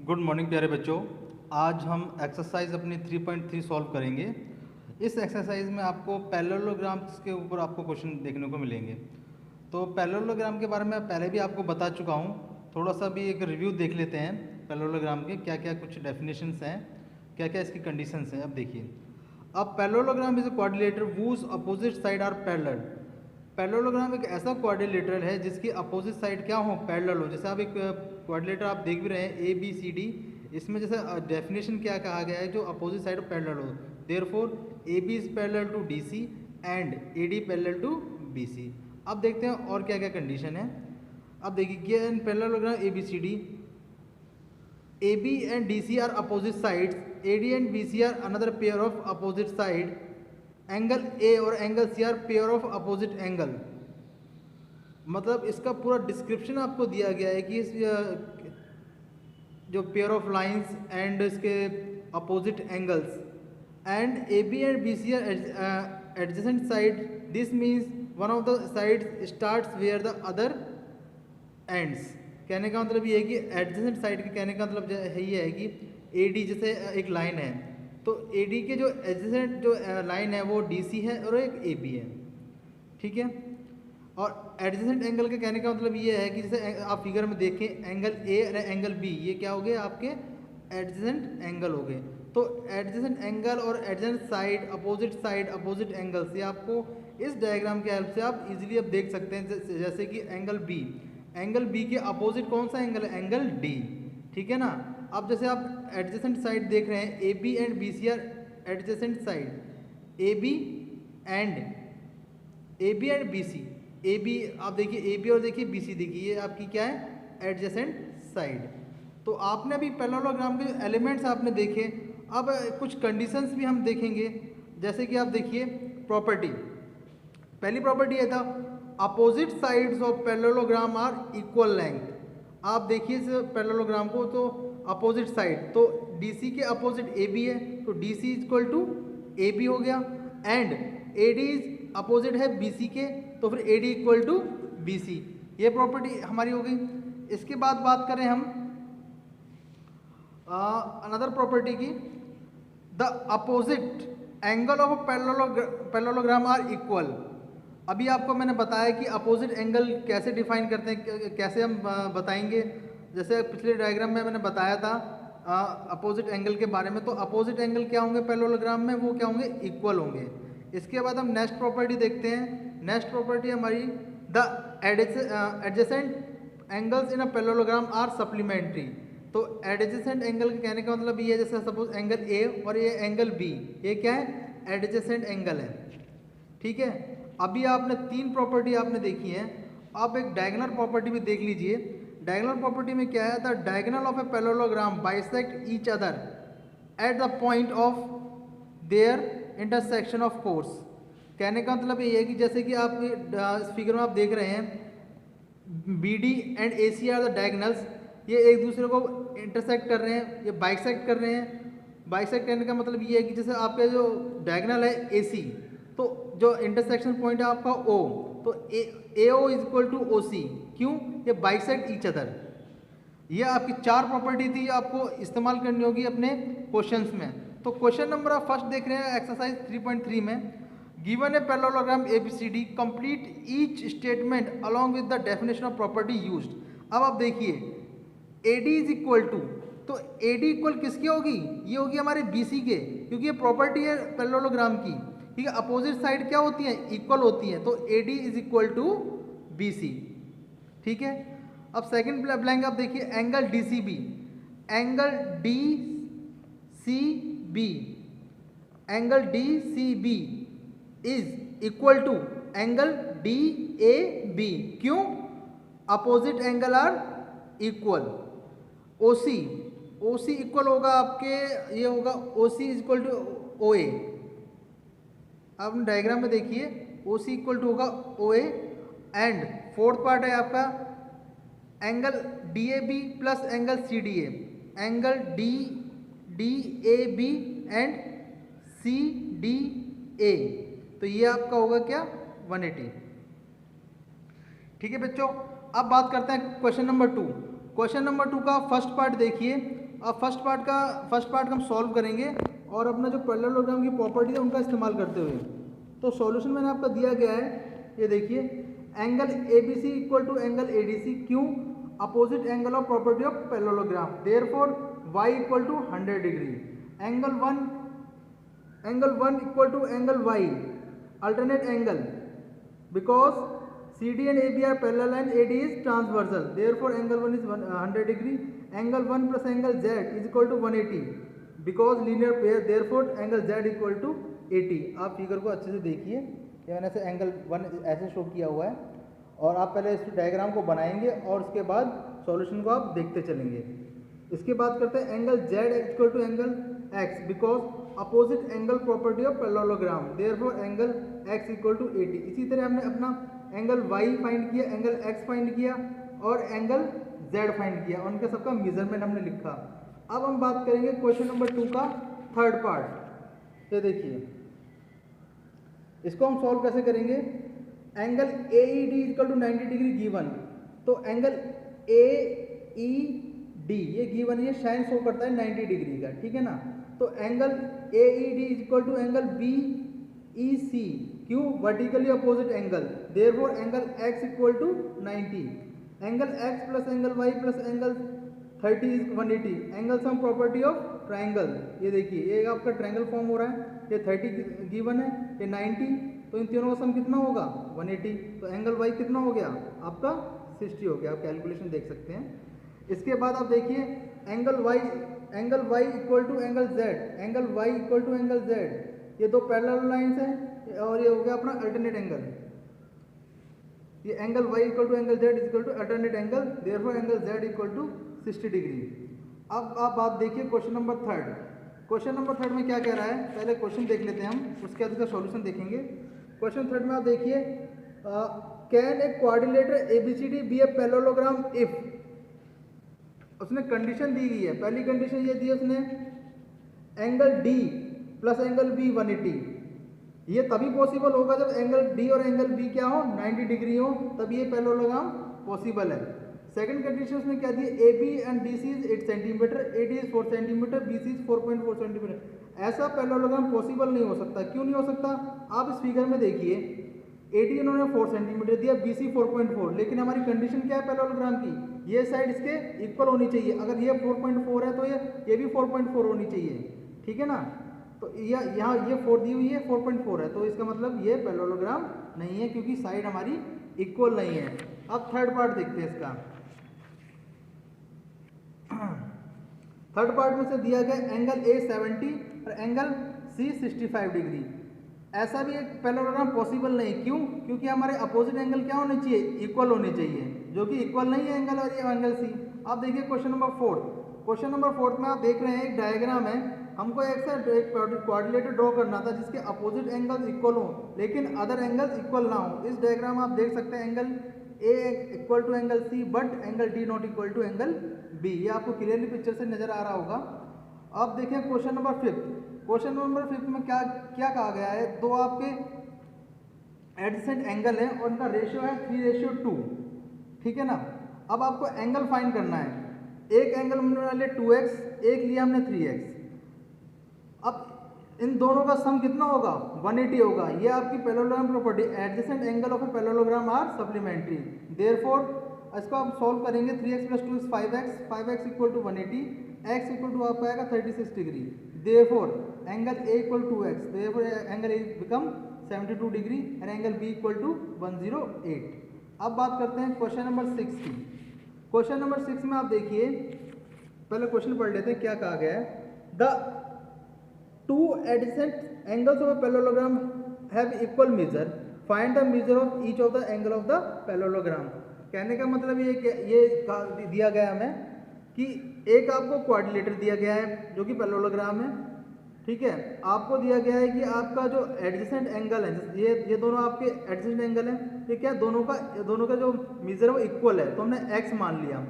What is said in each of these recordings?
Good morning प्यारे बच्चों। आज हम एक्सरसाइज अपनी 3.3 सॉल्व करेंगे। इस एक्सरसाइज में आपको पैरेललोग्राम्स के ऊपर आपको क्वेश्चन देखने को मिलेंगे। तो पैरेललोग्राम के बारे में पहले भी आपको बता चुका हूँ, थोड़ा सा भी एक रिव्यू देख लेते हैं पैरेललोग्राम के, क्या क्या कुछ डेफिनेशंस हैं, क्या क्या इसकी कंडीशंस हैं। अब देखिए, अब parallelogram is a quadrilateral whose opposite side are parallel। Parallelogram एक ऐसा क्वाड्रिलेटरल है जिसकी अपोजिट साइड क्या हो, पैरेलल हो। जैसे आप एक क्वाड्रिलेटर आप देख भी रहे हैं ए बी सी डी, इसमें जैसे डेफिनेशन क्या कहा गया है, जो अपोजिट साइड पैरेलल हो। Therefore A B is parallel to D C and A D parallel to B C. अब देखते हैं और क्या क्या कंडीशन है। अब देखिए in parallelogram A B C D, A B and D C are opposite sides, A D and B C are another pair of opposite side, angle A और angle C are pair of opposite angle. मतलब इसका पूरा description आपको दिया गया है कि इस जो पेयर ऑफ लाइंस एंड इसके opposite angles and A B and B C are adjacent side, this means one of the sides starts where the other ends. कहने का मतलब ये है कि एडजेसेंट साइड के कहने का मतलब ये है कि ए डी जैसे एक लाइन है, तो ए डी के जो एडजेसेंट जो लाइन है वो डी सी है और एक ए बी है, ठीक है। और एडजेसेंट एंगल के कहने का मतलब ये है कि जैसे आप फिगर में देखें, एंगल ए और एंगल बी ये क्या हो गए, आपके एडजेसेंट एंगल हो गए। तो एडजेसेंट एंगल और एडजेसेंट साइड अपोजिट एंगल से आपको इस डायग्राम के हेल्प से आप इजीली अब देख सकते हैं। जैसे कि एंगल बी के अपोजिट कौन सा एंगल है, एंगल डी, ठीक है ना। अब जैसे आप एडजेसेंट साइड देख रहे हैं, A B and B C are adjacent side, A B and B C, A B आप देखिए, ए बी और देखिए बी सी देखिए, ये आपकी क्या है, एडजेसेंट साइड। तो आपने अभी पैरेललोग्राम के एलिमेंट्स आपने देखे। अब कुछ कंडीशंस भी हम देखेंगे। जैसे कि आप देखिए प्रॉपर्टी, पहली प्रॉपर्टी है था opposite sides of parallelogram are equal length. आप देखिए इस पैरेललोग्राम को, तो अपोजिट साइड, तो DC के अपोजिट AB है, तो DC is equal to AB हो गया, एंड AD इज अपोजिट है BC के, तो फिर AD इक्वल टू BC। ये प्रॉपर्टी हमारी हो गई। इसके बाद बात करें हम अनदर प्रॉपर्टी की, the opposite angle of parallelogram are equal. अभी आपको मैंने बताया कि अपोजिट एंगल कैसे डिफाइन करते हैं, कैसे हम बताएंगे। जैसे पिछले डायग्राम में मैंने बताया था अपोजिट एंगल के बारे में, तो अपोजिट एंगल क्या होंगे पैरेललोग्राम में, वो क्या होंगे, इक्वल होंगे। इसके बाद हम नेक्स्ट प्रॉपर्टी देखते हैं। नेक्स्ट प्रॉपर्टी हमारी the adjacent angles in a parallelogram are supplementary. तो एडजेसेंट एंगल के कहने का मतलब ये है, जैसे सपोज एंगल ए और ये एंगल बी, ये क्या है, एडजेसेंट एंगल है, ठीक है। अभी आपने तीन प्रॉपर्टी आपने देखी है, आप एक डायगोनल प्रॉपर्टी भी देख लीजिए। डायगोनल प्रॉपर्टी में क्या है, the diagonal of a parallelogram bisect each other at the point of their intersection of course. कहने का मतलब ये है कि जैसे कि आप इस फिगर में आप देख रहे हैं B D and A C are the diagonals, ये एक दूसरे को इंटरसेक्ट कर रहे हैं, ये बाइसेक्ट कर रहे हैं। बाइसेक्ट करने का मतलब ये है कि जैसे आपका जो डायगोनल है ए सी, तो जो इंटरसेक्शन पॉइंट है आपका O, तो A O is equal to O C. क्यों, ये बाइसेक्ट ईच अदर। ये आपकी चार प्रॉपर्टी थी, आपको इस्तेमाल करनी होगी अपने क्वेश्चंस में। तो क्वेश्चन नंबर आप फर्स्ट देख रहे हैं एक्सरसाइज 3.3 में, given a parallelogram ABCD, complete each statement along with the definition of property used. अब आप देखिए AD इज इक्वल टू, तो AD इक्वल किसकी होगी, ये होगी हमारे BC के, क्योंकि ये प्रॉपर्टी है पैरेललोग्राम की, ठीक है। अपोजिट साइड क्या होती है, इक्वल होती है, तो AD is equal to BC, ठीक है। अब सेकंड ब्लैंक आप देखिए, angle DCB, angle DCB is equal to angle DAB। क्यों, opposite angle are equal. OC equal होगा आपके, ये होगा OC is equal to OA। अब डायग्राम में देखिए OC इक्वल टू होगा OA, एंड फोर्थ पार्ट है आपका angle DAB plus angle CDA, angle DAB and CDA, तो ये आपका होगा क्या, 180, ठीक है बच्चों। अब बात करते हैं क्वेश्चन नंबर 2। क्वेश्चन नंबर 2 का फर्स्ट पार्ट देखिए, अब फर्स्ट पार्ट हम सॉल्व करेंगे और अपना जो पैरेललोग्राम की प्रॉपर्टी है उनका इस्तेमाल करते हुए। तो सॉल्यूशन मैंने आपका दिया गया है, ये देखिए, angle ABC equal to angle ADC, क्यों? Opposite angle of property of parallelogram, therefore y equal to 100 degree. Angle 1 equal to angle y, alternate angle, because CD and AB are parallel and AD is transversal, therefore angle 1 is 100 degree. Angle 1 plus angle Z is equal to 180 because linear pair, therefore angle Z equal to 80। आप figure को अच्छे से देखिए, ये मैंने ऐसे angle 1 ऐसे show किया हुआ है और आप पहले इस डायग्राम को बनाएंगे और उसके बाद सॉल्यूशन को आप देखते चलेंगे। इसके बाद करते हैं angle Z equal to angle X because opposite angle property of parallelogram, therefore angle X equal to 80। इसी तरह हमने अपना एंगल Y फाइंड किया, एंगल X फाइंड किया और एंगल Z फाइंड किया, उनके सबका मेजरमेंट हमने लिखा। अब हम बात करेंगे क्वेश्चन नंबर 2 का थर्ड पार्ट। ये देखिए, इसको हम सॉल्व कैसे करेंगे? Angle AED equal to 90 degree given, तो एंगल AED ये गिवन, ये साइन शो करता है 90 डिग्री का, ठीक है ना। तो angle AED equal to angle BEC, क्यों? Vertically opposite angle, therefore angle X equal to 90। Angle X plus angle Y plus angle 30 is 180। Angle sum property of triangle, ये देखिए, ये आपका ट्राइंगल फॉर्म हो रहा है, ये 30 गिवन है, ये 90, तो इन तीनों का सम कितना होगा? 180। तो एंगल Y कितना हो गया आपका? 60 हो गया, आप कैलकुलेशन देख सकते हैं। इसके बाद आप देखिए angle Y equal to angle Z, angle Y equal to angle Z, ये दो पैरेलल लाइंस हैं और ये हो गया अपना अल्टरनेट एंगल। ये angle Y equal to angle Z equal to alternate angle, therefore angle Z equal to 60 degree. अब आप बात देखिए question number third. Question number third में क्या कह रहा है, पहले क्वेश्चन देख लेते हैं हम, उसके बाद इसका सॉल्यूशन देखेंगे। क्वेश्चन थर्ड में आप देखिए, can a quadrilateral ABCD be a parallelogram if, उसने कंडीशन दी गई है। पहली कंडीशन ये दी है उसने, angle D plus angle B 180। ये तभी पॉसिबल होगा जब एंगल D और एंगल B क्या हो? 90 डिग्री हो, तब ये पैरेललोग्राम पॉसिबल है। सेकंड कंडीशन उसने क्या दी? AB and DC is 8 centimetre, AD is 4 centimetre, BC is 4.4 centimetre. ऐसा पैरेललोग्राम पॉसिबल नहीं हो सकता। क्यों नहीं हो सकता? आप इस फिगर में देखिए, AD इन्होंने 4 सेंटीमीटर दिया, BC 4.4, लेकिन हमारी कंडीशन क्या है पैरेललोग्राम की? ये साइड इसके इक्वल होनी चाहिए। अगर ये 4.4 है तो ये भी 4.4 होनी चाहिए, ठीक है ना। तो यहाँ ये 4 दी हुई है, 4.4 है, तो इसका मतलब ये पैरेललोग्राम नहीं है क्योंकि साइड हमारी इक्वल नहीं है। अब थर्ड पार्ट देखते हैं इसका। थर्ड पार्ट में से दिया गया एंगल A 70 और एंगल C 65 डिग्री। ऐसा भी एक पैरेललोग्राम पॉसिबल नहीं, क्यों? क्योंकि हमारे अपोजिट एंगल क्या होने चाहिए? इक्वल होने चाहिए, जो कि इक्वल नहीं है एंगल और ये एंगल C। आप देखिए क्वेश्चन नंबर 4। क्वेश्चन नंबर 4 में आप देख रहे हैं एक डायग्राम है, हमको एक क्वाड्रिलेटर ड्रॉ करना था जिसके अपोजिट एंगल इक्वल हो लेकिन अदर एंगल इक्वल ना हो। इस डायग्राम आप देख सकते हैं angle A equal to angle C but angle D not equal to angle B। ये आपको क्लियरली पिक्चर से नजर आ रहा होगा। अब देखें क्वेश्चन नंबर 5। क्वेश्चन नंबर 5 में क्या कहा गया है? दो आपके एडजेसेंट एंगल है और उनका रेशियो है 3:2, ठीक है ना। अब आपको एंगल फाइंड करना है। एक एंगल हमने लिया 2x, एक लिया हमने 3x। अब इन दोनों का सम कितना होगा? 180 होगा। ये आपकी parallelogram property, adjacent angle of a parallelogram are supplementary, therefore इसको आप सॉल्व करेंगे। 3x + 2 is 5x, 5x equal to 180, x equal to आपका आएगा 36 degree, therefore angle A equal 2x, therefore angle A become 72 degree and angle B equal to 108। अब बात करते हैं question number 6 की। क्वेश्चन नंबर 6 में आप देखिए, पहले क्वेश्चन पढ़ लेते हैं क्या कहा गया है। The two adjacent angles of a parallelogram have equal major, find the measure of each of the angle of the parallelogram. कहने का मतलब ये दिया गया हमें कि एक आपको क्वाड्रिलेटर दिया गया है जो कि पैरेललोग्राम है, ठीक है। आपको दिया गया है कि आपका जो एडजेसेंट एंगल है, ये दोनों आपके एडजेसेंट एंगल है, ये क्या दोनों का जो मेजर है वो इक्वल है, तो हमने x मान लिया।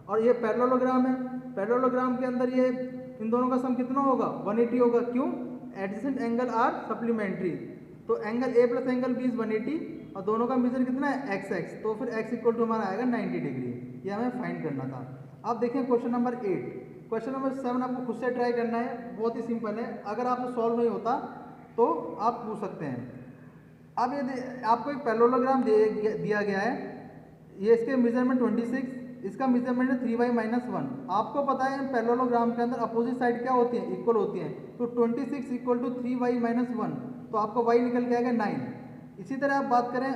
और ये पैरेललोग्राम है, पैरेललोग्राम के अंदर ये इन दोनों का सम कितना होगा? 180 होगा। क्यों? एडजेसेंट एंगल आर सप्लीमेंट्री, तो angle A plus angle B is 180 और दोनों का मेजर कितना है? x, तो फिर x इक्वल टू हमारा आएगा 90 डिग्री। ये हमें फाइंड करना था। अब देखें क्वेश्चन नंबर 8। क्वेश्चन नंबर 7 आपको खुद से ट्राई करना है, बहुत ही सिंपल है, अगर आपसे सॉल्व नहीं होता तो आप पूछ सकते हैं। अब ये आपको एक पैरेललोग्राम दिया गया है, ये इसके मेजरमेंट 26, इसका मेजरमेंट है 3y-1। आपको पता है पैरेललोग्राम के अंदर अपोजिट साइड क्या होती है, इक्वल होती हैं, तो 26 इक्वल टू 3y-1, तो आपको y निकल के आएगा 9। इसी तरह आप बात करें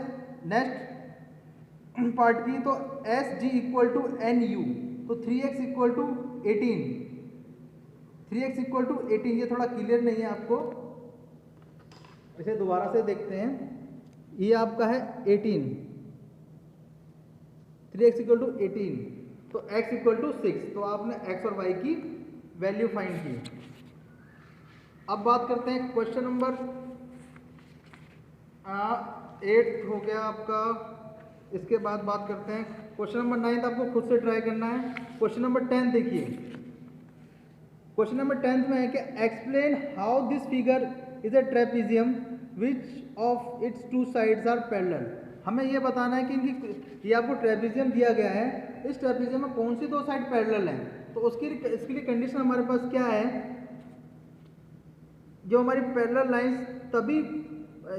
नेक्स्ट पार्ट की, तो S G equal to N U, तो 3x equal to 18, 3x equal to 18, ये थोड़ा क्लियर नहीं है आपको, इसे दोबारा से देखते हैं। ये आपका है 18, 3x इक्वल टू 18, तो x इक्वल टू 6, तो आपने x और y की वैल्यू फाइंड की। अब बात करते हैं क्वेश्चन नंबर 8 हो गया आपका। इसके बाद बात करते हैं क्वेश्चन नंबर 9, आपको खुद से ट्राई करना है। क्वेश्चन नंबर 10 देखिए, क्वेश्चन नंबर 10 में है कि explain how this figure is a trapezium which of its two sides are parallel. हमें ये बताना है कि इनकी, ये आपको ट्रेपेजियम दिया गया है, इस ट्रेपेजियम में कौन सी दो साइड पैरेलल हैं। तो इसके लिए कंडीशन हमारे पास क्या है, जो हमारी पैरेलल लाइंस तभी,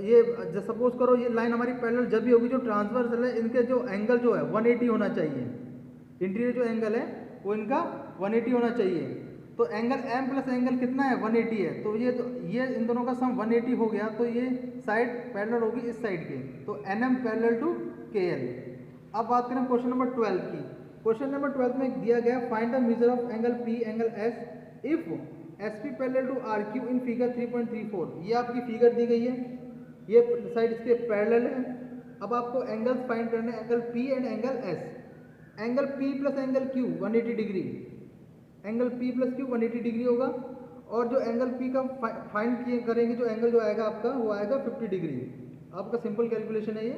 ये सपोज करो ये लाइन हमारी पैरेलल जब भी होगी जो ट्रांसवर्सल है, इनके जो एंगल जो है 180 होना चाहिए, इंटीरियर जो एंगल है वो इनका 180 होना चाहिए। तो एंगल m प्लस एंगल कितना है, 180 है, तो ये इन दोनों का सम 180 हो गया, तो ये साइड पैरेलल होगी इस साइड के, तो NM पैरेलल टू KL। अब बात करें क्वेश्चन नंबर 12 की। क्वेश्चन नंबर 12 में दिया गया find the measure of angle P angle S if SP parallel to RQ in figure 3.34। ये आपकी फिगर दी गई है, ये साइड इसके पैरेलल है। अब आपको एंगल्स फाइंड करने हैं, angle P and angle S। Angle P plus angle Q 180 degree, angle P plus Q 180 degree होगा, और जो एंगल P का फाइंड करेंगे, जो एंगल जो आएगा आपका वो आएगा 50 डिग्री। आपका सिंपल कैलकुलेशन है ये,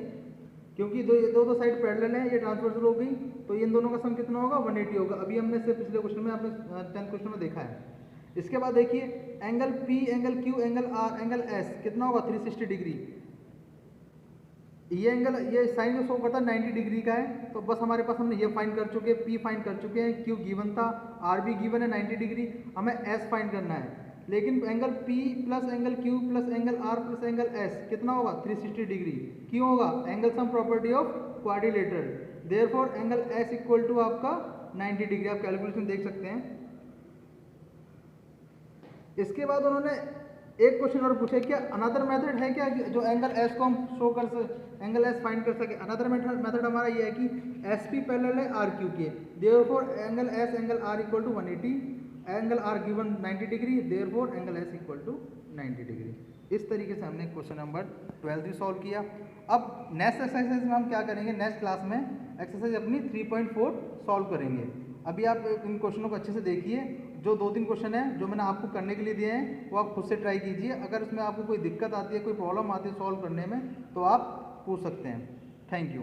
क्योंकि दो साइड पैरेलल है, ये ट्रांसवर्सल हो गई, तो इन दोनों का सम कितना होगा, 180 होगा। अभी हमने से पिछले क्वेश्चन में, आपने 10th क्वेश्चन में देखा है। इसके बाद देखिए angle P angle Q angle R angle S कितना होगा, 360 डिग्री। ये एंगल, ये साइन जो शो करता है 90 डिग्री का है, तो बस हमारे पास हमने ये फाइंड कर चुके हैं, P फाइंड कर चुके हैं, Q गिवन था, R भी गिवन है 90 डिग्री, हमें S फाइंड करना है। लेकिन angle P plus angle Q plus angle R plus angle S कितना होगा, 360 डिग्री। क्यों होगा, angle sum property of quadrilateral, therefore angle S equal to आपका 90 डिग्री। आप कैलकुलेशन देख सकते हैं। इसके बाद उन्होंने एक क्वेश्चन और पूछे, क्या अनदर मेथड है क्या जो एंगल S को हम शो कर सके, एंगल S फाइंड कर सके। अनदर मेथड हमारा ये है कि SP पैरेलल है RQ के, therefore angle S angle R equal to 180, angle R given 90 degree, therefore angle S equal to 90 degree. इस तरीके से हमने क्वेश्चन नंबर 12 भी सॉल्व किया। अब नेक्स्ट एक्सरसाइज में हम क्या करेंगे, नेक्स्ट क्लास में एक्सरसाइज अपनी 3.4 सॉल्व करेंगे। अभी आप इन क्वेश्चनों को अच्छे से देखिए, जो 2-3 क्वेश्चन हैं जो मैंने आपको करने के लिए दिए हैं वो आप खुद से ट्राई कीजिए। अगर उसमें आपको कोई दिक्कत आती है, कोई प्रॉब्लम आती है सॉल्व करने में, तो आप पूछ सकते हैं। Thank you.